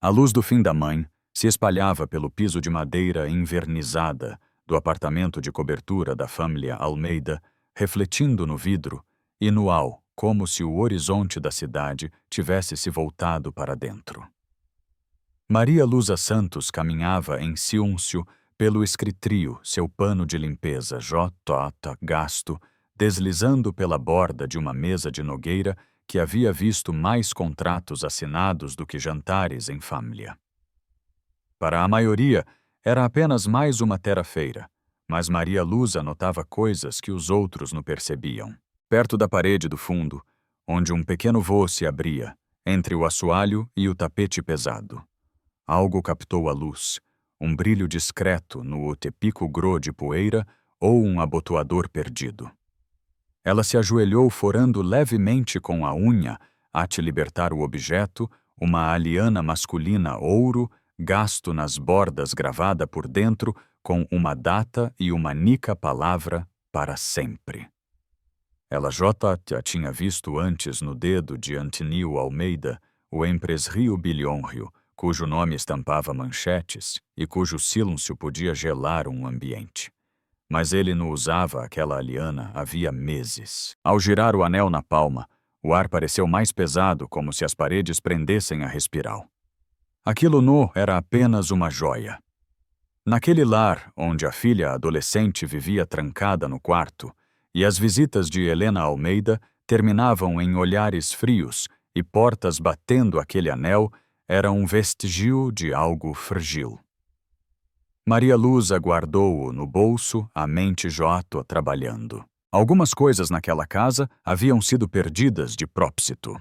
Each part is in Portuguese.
A luz do fim da mãe se espalhava pelo piso de madeira envernizada do apartamento de cobertura da família Almeida, refletindo no vidro e no hall, como se o horizonte da cidade tivesse se voltado para dentro. Maria Lusa Santos caminhava em silêncio pelo escritrio, seu pano de limpeza gasto, deslizando pela borda de uma mesa de nogueira que havia visto mais contratos assinados do que jantares em família. Para a maioria, era apenas mais uma terça-feira, mas Maria Lusa notava coisas que os outros não percebiam. Perto da parede do fundo, onde um pequeno voo se abria, entre o assoalho e o tapete pesado. Algo captou a luz, um brilho discreto no tepico gro de poeira ou um abotoador perdido. Ela se ajoelhou forando levemente com a unha, a te libertar o objeto, uma aliana masculina ouro, gasto nas bordas gravada por dentro com uma data e uma única palavra para sempre. Ela já tinha visto antes no dedo de Antonio Almeida, o empresário bilionário, cujo nome estampava manchetes e cujo silêncio podia gelar um ambiente. Mas ele não usava aquela aliana havia meses. Ao girar o anel na palma, o ar pareceu mais pesado, como se as paredes prendessem a respirar. Aquilo não era apenas uma joia. Naquele lar, onde a filha adolescente vivia trancada no quarto, e as visitas de Helena Almeida terminavam em olhares frios e portas batendo aquele anel, era um vestígio de algo frágil. Maria Lusa guardou-o no bolso, a mente Joto trabalhando. Algumas coisas naquela casa haviam sido perdidas de propósito.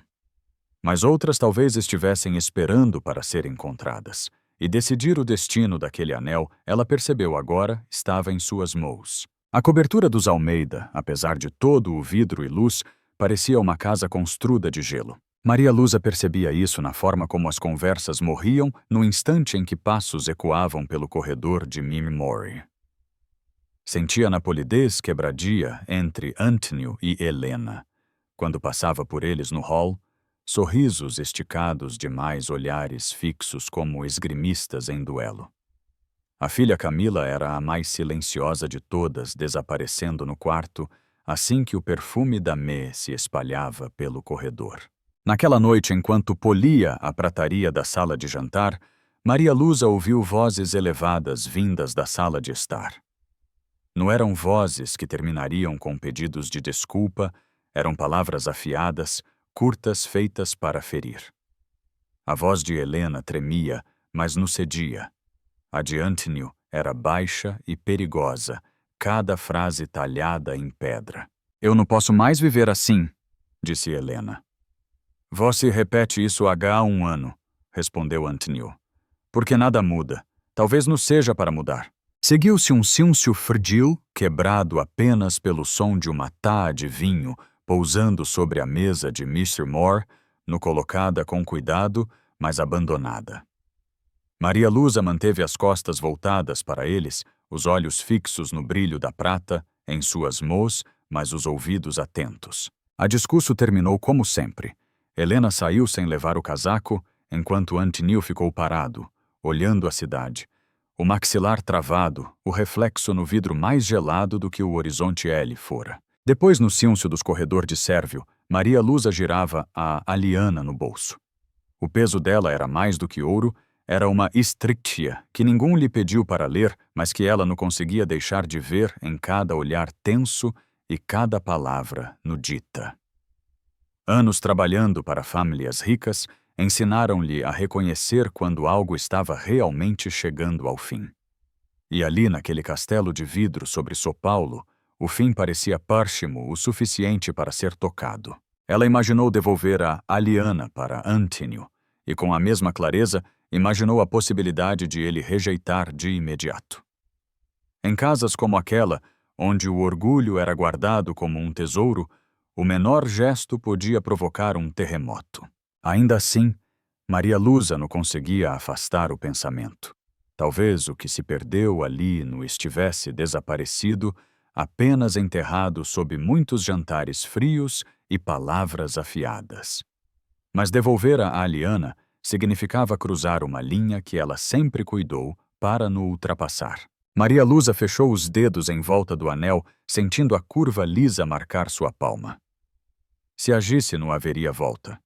Mas outras talvez estivessem esperando para serem encontradas. E decidir o destino daquele anel, ela percebeu agora, estava em suas mãos. A cobertura dos Almeida, apesar de todo o vidro e luz, parecia uma casa construída de gelo. Maria Lusa percebia isso na forma como as conversas morriam no instante em que passos ecoavam pelo corredor de Mimi Mori. Sentia na polidez quebradia entre Antônio e Helena. Quando passava por eles no hall, sorrisos esticados demais, olhares fixos como esgrimistas em duelo. A filha Camila era a mais silenciosa de todas, desaparecendo no quarto assim que o perfume da Mê se espalhava pelo corredor. Naquela noite, enquanto polia a prataria da sala de jantar, Maria Lusa ouviu vozes elevadas vindas da sala de estar. Não eram vozes que terminariam com pedidos de desculpa, eram palavras afiadas, curtas feitas para ferir. A voz de Helena tremia, mas não cedia. A de Antônio era baixa e perigosa, cada frase talhada em pedra. "Eu não posso mais viver assim", disse Helena. "Você repete isso há um ano", respondeu Antônio. "Porque nada muda. Talvez não seja para mudar." Seguiu-se um silêncio frágil, quebrado apenas pelo som de uma taça de vinho pousando sobre a mesa de Mr. Moore, no colocada com cuidado, mas abandonada. Maria Lusa manteve as costas voltadas para eles, os olhos fixos no brilho da prata, em suas mãos, mas os ouvidos atentos. A discurso terminou como sempre. Helena saiu sem levar o casaco, enquanto Antônio ficou parado, olhando a cidade. O maxilar travado, o reflexo no vidro mais gelado do que o horizonte L fora. Depois, no silêncio dos corredores de Sérvio, Maria Lusa girava a aliana no bolso. O peso dela era mais do que ouro, era uma strictia que ninguém lhe pediu para ler, mas que ela não conseguia deixar de ver em cada olhar tenso e cada palavra no dita. Anos trabalhando para famílias ricas ensinaram-lhe a reconhecer quando algo estava realmente chegando ao fim. E ali, naquele castelo de vidro sobre São Paulo, o fim parecia próximo o suficiente para ser tocado. Ela imaginou devolver a aliana para Antônio, e com a mesma clareza, imaginou a possibilidade de ele rejeitar de imediato. Em casas como aquela, onde o orgulho era guardado como um tesouro, o menor gesto podia provocar um terremoto. Ainda assim, Maria Lusa não conseguia afastar o pensamento. Talvez o que se perdeu ali não estivesse desaparecido, apenas enterrado sob muitos jantares frios e palavras afiadas. Mas devolver a aliana significava cruzar uma linha que ela sempre cuidou para no ultrapassar. Maria Lusa fechou os dedos em volta do anel, sentindo a curva lisa marcar sua palma. Se agisse, não haveria volta.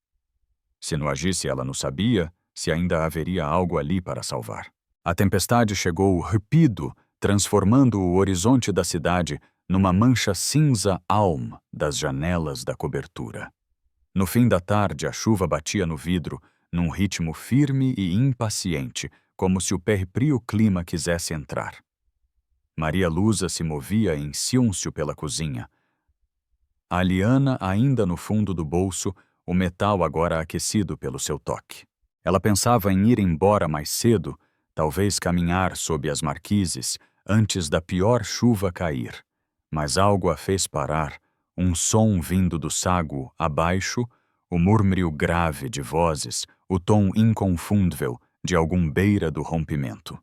Se não agisse, ela não sabia se ainda haveria algo ali para salvar. A tempestade chegou rápido, transformando o horizonte da cidade numa mancha cinza alma das janelas da cobertura. No fim da tarde, a chuva batia no vidro, num ritmo firme e impaciente, como se o pérfrio clima quisesse entrar. Maria Lusa se movia em silêncio pela cozinha. A liana ainda no fundo do bolso, o metal agora aquecido pelo seu toque. Ela pensava em ir embora mais cedo, talvez caminhar sob as marquises, antes da pior chuva cair. Mas algo a fez parar, um som vindo do saguo abaixo, o murmúrio grave de vozes, o tom inconfundível de algum beira do rompimento.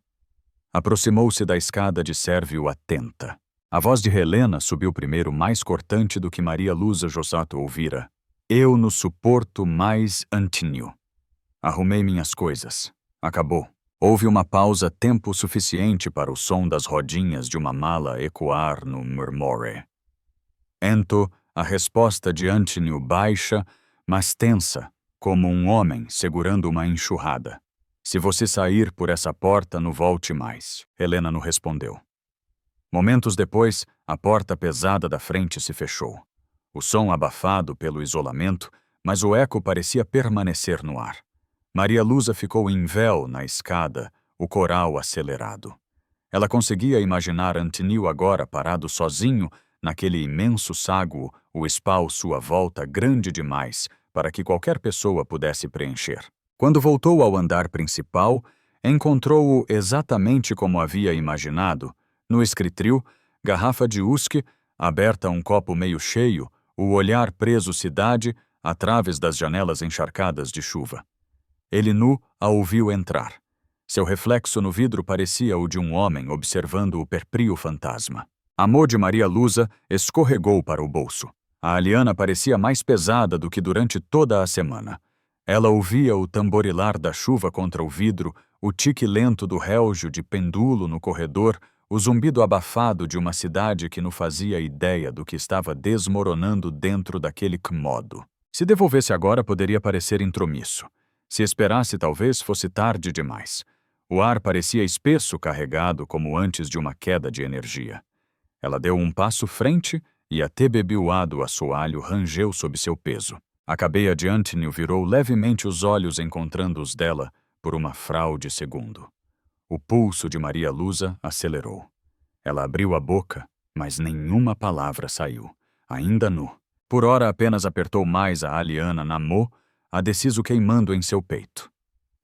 Aproximou-se da escada de Sérvio atenta. A voz de Helena subiu primeiro, mais cortante do que Maria Lusa Josato ouvira. Eu no suporto mais Antínio. Arrumei minhas coisas. Acabou. Houve uma pausa, tempo suficiente para o som das rodinhas de uma mala ecoar no murmure. Ento, a resposta de Antínio baixa, mas tensa, como um homem segurando uma enxurrada. Se você sair por essa porta, não volte mais. Helena não respondeu. Momentos depois, a porta pesada da frente se fechou. O som abafado pelo isolamento, mas o eco parecia permanecer no ar. Maria Lusa ficou em véu na escada, o coral acelerado. Ela conseguia imaginar Antínio agora parado sozinho naquele imenso saguo, o espal sua volta grande demais para que qualquer pessoa pudesse preencher. Quando voltou ao andar principal, encontrou-o exatamente como havia imaginado, no escritril, garrafa de uísque, aberta um copo meio cheio, o olhar preso cidade, a traves das janelas encharcadas de chuva. Ele nu a ouviu entrar. Seu reflexo no vidro parecia o de um homem observando o pérfrio fantasma. A mão de Maria Lusa escorregou para o bolso. A aliana parecia mais pesada do que durante toda a semana. Ela ouvia o tamborilar da chuva contra o vidro, o tique lento do relógio de pendúlo no corredor, o zumbido abafado de uma cidade que não fazia ideia do que estava desmoronando dentro daquele modo. Se devolvesse agora, poderia parecer intromisso. Se esperasse, talvez fosse tarde demais. O ar parecia espesso, carregado como antes de uma queda de energia. Ela deu um passo frente e atebebiuado assoalho rangeu sob seu peso. A cabeça de Antínio virou levemente os olhos encontrando os dela por uma fraude segundo. O pulso de Maria Lusa acelerou. Ela abriu a boca, mas nenhuma palavra saiu, ainda nu. Por ora apenas apertou mais a aliana na mão, a deciso queimando em seu peito.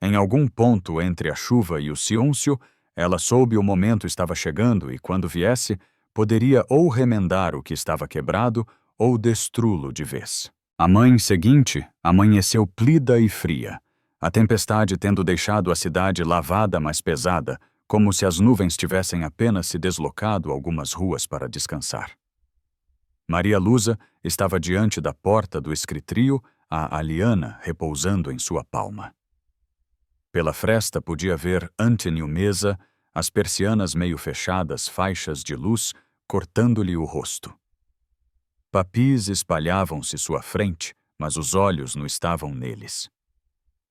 Em algum ponto entre a chuva e o silêncio, ela soube o momento estava chegando e, quando viesse, poderia ou remendar o que estava quebrado ou destruí-lo de vez. A manhã seguinte amanheceu plida e fria, a tempestade tendo deixado a cidade lavada mas pesada, como se as nuvens tivessem apenas se deslocado algumas ruas para descansar. Maria Lusa estava diante da porta do escritrio, a aliana repousando em sua palma. Pela fresta podia ver Antínio mesa, as persianas meio fechadas, faixas de luz, cortando-lhe o rosto. Papis espalhavam-se sua frente, mas os olhos não estavam neles.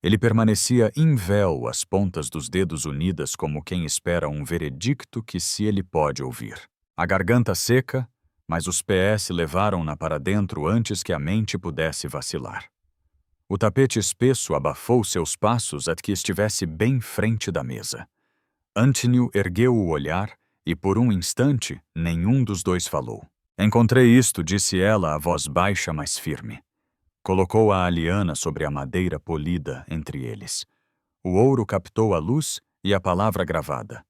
Ele permanecia em véu, as pontas dos dedos unidas como quem espera um veredicto que se ele pode ouvir. A garganta seca, mas os pés levaram-na para dentro antes que a mente pudesse vacilar. O tapete espesso abafou seus passos até que estivesse bem frente da mesa. Antínio ergueu o olhar e, por um instante, nenhum dos dois falou. Encontrei isto, disse ela a voz baixa, mas firme. Colocou a aliana sobre a madeira polida entre eles. O ouro captou a luz e a palavra gravada.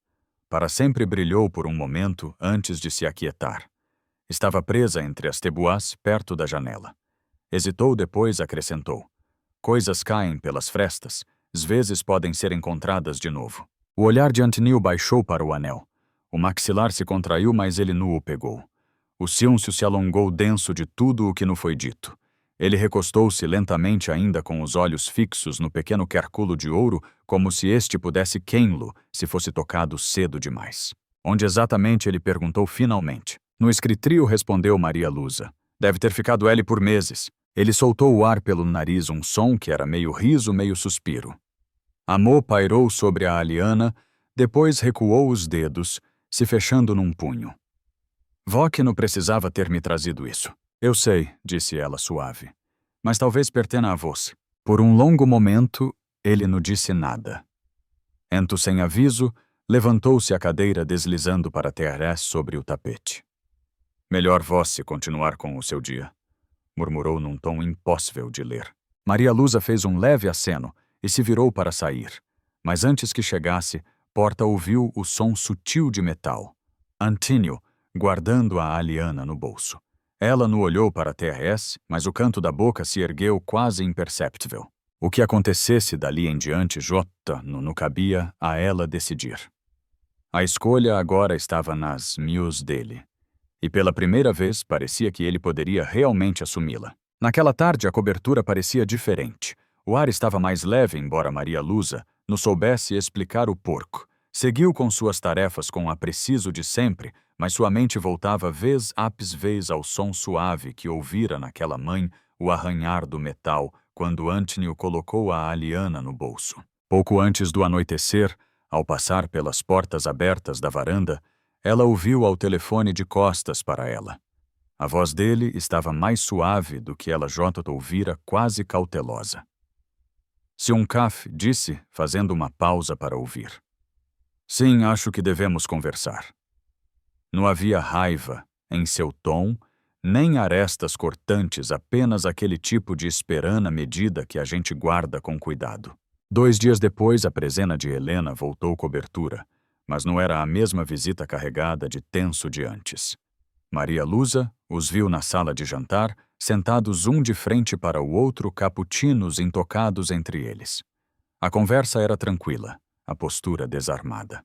Para sempre brilhou por um momento antes de se aquietar. Estava presa entre as teboás perto da janela. Hesitou, depois acrescentou. Coisas caem pelas frestas, às vezes podem ser encontradas de novo. O olhar de Antínio baixou para o anel. O maxilar se contraiu, mas ele nu o pegou. O silêncio se alongou denso de tudo o que não foi dito. Ele recostou-se lentamente ainda com os olhos fixos no pequeno querculo de ouro, como se este pudesse queimá-lo se fosse tocado cedo demais. Onde exatamente, ele perguntou finalmente. No escritrio, respondeu Maria Lusa. Deve ter ficado ele por meses. Ele soltou o ar pelo nariz, um som que era meio riso, meio suspiro. Amor pairou sobre a aliana, depois recuou os dedos, se fechando num punho. Vó que não precisava ter me trazido isso. Eu sei, disse ela suave. Mas talvez pertença a você. Por um longo momento, ele não disse nada. Ento, sem aviso, levantou-se a cadeira deslizando para terra sobre o tapete. Melhor você continuar com o seu dia, murmurou num tom impossível de ler. Maria Lusa fez um leve aceno e se virou para sair. Mas antes que chegasse, Porta ouviu o som sutil de metal. Antínio, guardando a aliana no bolso. Ela não olhou para T.R.S., mas o canto da boca se ergueu quase imperceptível. O que acontecesse dali em diante, não cabia a ela decidir. A escolha agora estava nas mãos dele. E pela primeira vez parecia que ele poderia realmente assumi-la. Naquela tarde a cobertura parecia diferente. O ar estava mais leve, embora Maria Lusa não soubesse explicar o porco. Seguiu com suas tarefas com a preciso de sempre, mas sua mente voltava vez após vez ao som suave que ouvira naquela manhã, o arranhar do metal, quando Antônio colocou a aliana no bolso. Pouco antes do anoitecer, ao passar pelas portas abertas da varanda, ela ouviu ao telefone de costas para ela. A voz dele estava mais suave do que ela ouvira, quase cautelosa. Se um café, disse, fazendo uma pausa para ouvir. Sim, acho que devemos conversar. Não havia raiva em seu tom, nem arestas cortantes, apenas aquele tipo de esperana medida que a gente guarda com cuidado. 2 dias depois, a presena de Helena voltou cobertura, mas não era a mesma visita carregada de tenso de antes. Maria Lusa os viu na sala de jantar, sentados um de frente para o outro, caputinos intocados entre eles. A conversa era tranquila, a postura desarmada.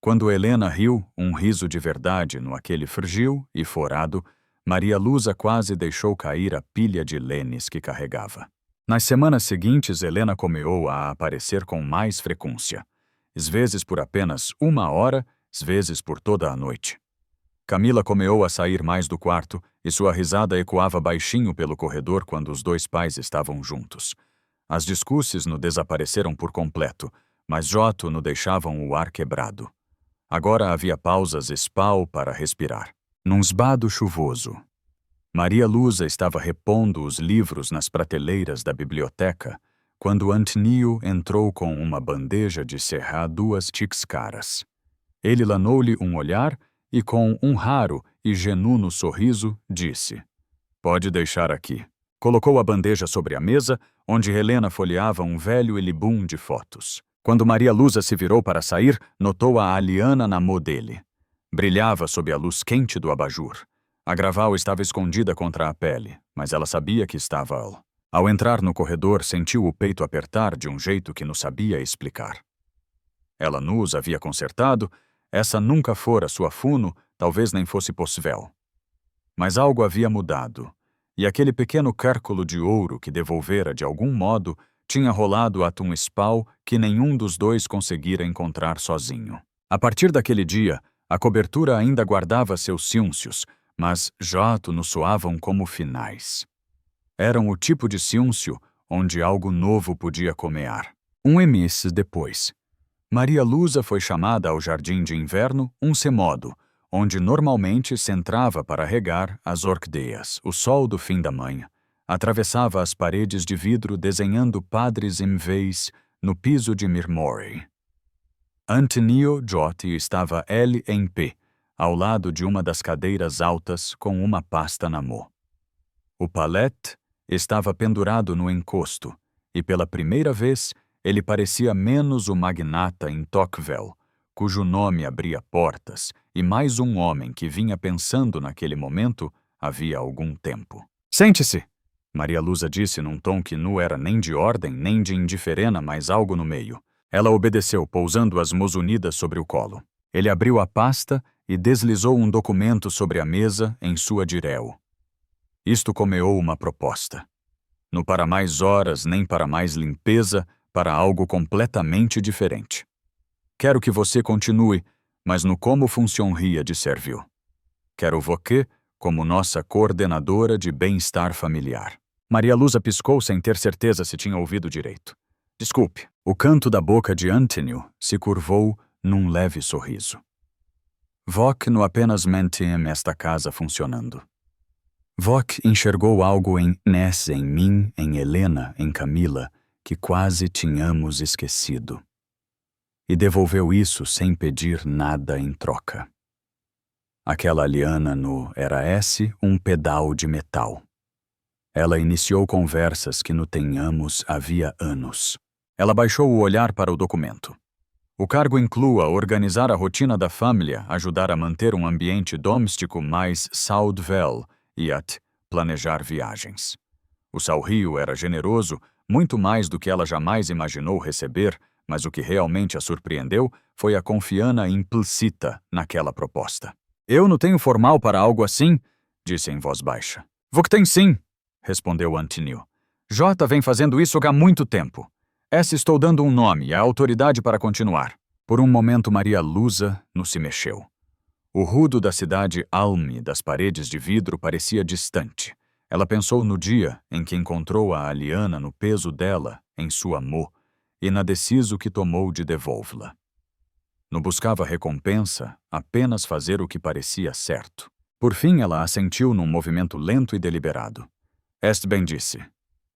Quando Helena riu, um riso de verdade no aquele frigio e forado, Maria Lusa quase deixou cair a pilha de lenes que carregava. Nas semanas seguintes, Helena começou a aparecer com mais frequência. Às vezes por apenas 1 hora, às vezes por toda a noite. Camila começou a sair mais do quarto e sua risada ecoava baixinho pelo corredor quando os 2 pais estavam juntos. As discussões não desapareceram por completo, mas não deixavam o ar quebrado. Agora havia pausas espal para respirar. Num esbado chuvoso. Maria Lusa estava repondo os livros nas prateleiras da biblioteca, quando Antônio entrou com uma bandeja de serrar 2 xícaras. Ele lanou-lhe um olhar e, com um raro e genuíno sorriso, disse: Pode deixar aqui. Colocou a bandeja sobre a mesa, onde Helena folheava um velho elibum de fotos. Quando Maria Lusa se virou para sair, notou a aliana na mão dele. Brilhava sob a luz quente do abajur. A graval estava escondida contra a pele, mas ela sabia que estava ali. Ao entrar no corredor, sentiu o peito apertar de um jeito que não sabia explicar. Ela nos havia consertado, essa nunca fora sua funo, talvez nem fosse possível. Mas algo havia mudado, e aquele pequeno círculo de ouro que devolvera de algum modo tinha rolado até um espal que nenhum dos 2 conseguira encontrar sozinho. A partir daquele dia, a cobertura ainda guardava seus silêncios, mas nos soavam como finais. Eram o tipo de silêncio onde algo novo podia comear. mês depois, Maria Lusa foi chamada ao jardim de inverno, semodo, onde normalmente se entrava para regar as orquídeas. O sol do fim da manhã atravessava as paredes de vidro desenhando padres em vez no piso de mármore. Antônio estava ele em pé, ao lado de uma das cadeiras altas com uma pasta na mão. O palete estava pendurado no encosto, e pela primeira vez ele parecia menos o magnata em Tocqueville, cujo nome abria portas, e mais um homem que vinha pensando naquele momento havia algum tempo. Sente-se! Maria Lusa disse num tom que não era nem de ordem nem de indiferença, mas algo no meio. Ela obedeceu, pousando as mãos unidas sobre o colo. Ele abriu a pasta e deslizou um documento sobre a mesa em sua direu. Isto comeou uma proposta. No para mais horas, nem para mais limpeza, para algo completamente diferente. Quero que você continue, mas no como funcionaria de serviu. Quero você como nossa coordenadora de bem-estar familiar. Maria Lusa piscou sem ter certeza se tinha ouvido direito. Desculpe. O canto da boca de Antônio se curvou num leve sorriso. Voc não apenas mantém esta casa funcionando. Voc enxergou algo em Ness, em mim, em Helena, em Camila, que quase tínhamos esquecido. E devolveu isso sem pedir nada em troca. Aquela liana era um pedal de metal. Ela iniciou conversas que no tenhamos havia anos. Ela baixou o olhar para o documento. O cargo inclua organizar a rotina da família, ajudar a manter um ambiente doméstico mais saudável e planejar viagens. O salário era generoso, muito mais do que ela jamais imaginou receber, mas o que realmente a surpreendeu foi a confiança implícita naquela proposta. Eu não tenho formal para algo assim, disse em voz baixa. Você tem sim, respondeu Antônio. J vem fazendo isso há muito tempo. Estou dando um nome e a autoridade para continuar. Por um momento Maria Lusa não se mexeu. O ruído da cidade alme das paredes de vidro parecia distante. Ela pensou no dia em que encontrou a Aliana no peso dela, em sua mão, e na decisão que tomou de devolvê-la. Não buscava recompensa, apenas fazer o que parecia certo. Por fim ela assentiu num movimento lento e deliberado. Bem disse.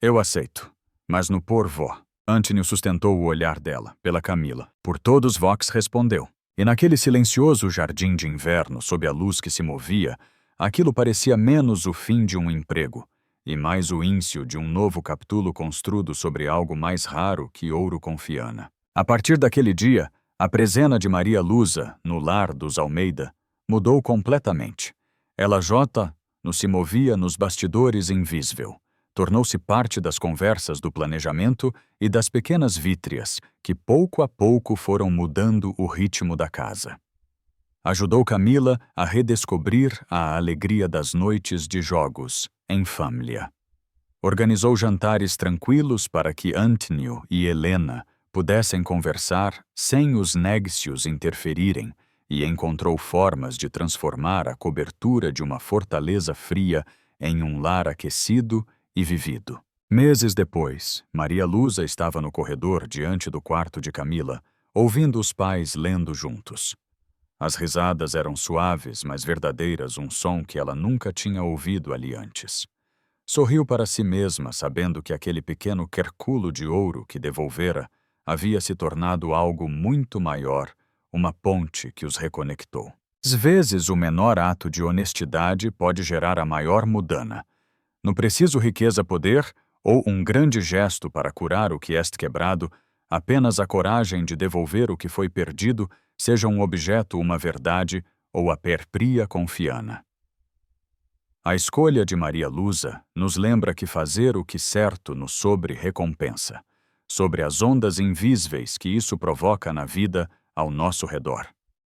Eu aceito, mas no por vó. Antônio sustentou o olhar dela, pela Camila. Por todos Vox respondeu. E naquele silencioso jardim de inverno, sob a luz que se movia, aquilo parecia menos o fim de um emprego, e mais o ínicio de um novo capítulo construído sobre algo mais raro que ouro confiana. A partir daquele dia, a presença de Maria Lusa, no lar dos Almeida, mudou completamente. Ela não se movia nos bastidores invisível. Tornou-se parte das conversas do planejamento e das pequenas vítrias que pouco a pouco foram mudando o ritmo da casa. Ajudou Camila a redescobrir a alegria das noites de jogos em família. Organizou jantares tranquilos para que Antônio e Helena pudessem conversar sem os négcios interferirem e encontrou formas de transformar a cobertura de uma fortaleza fria em um lar aquecido e vivido. Meses depois, Maria Lusa estava no corredor diante do quarto de Camila, ouvindo os pais lendo juntos. As risadas eram suaves, mas verdadeiras, um som que ela nunca tinha ouvido ali antes. Sorriu para si mesma, sabendo que aquele pequeno querculo de ouro que devolvera havia se tornado algo muito maior, uma ponte que os reconectou. Às vezes, o menor ato de honestidade pode gerar a maior mudança. No preciso riqueza-poder, ou um grande gesto para curar o que é quebrado, apenas a coragem de devolver o que foi perdido, seja um objeto uma verdade ou a perpria confiana. A escolha de Maria Lusa nos lembra que fazer o que certo nos sobre recompensa, sobre as ondas invisíveis que isso provoca na vida ao nosso redor.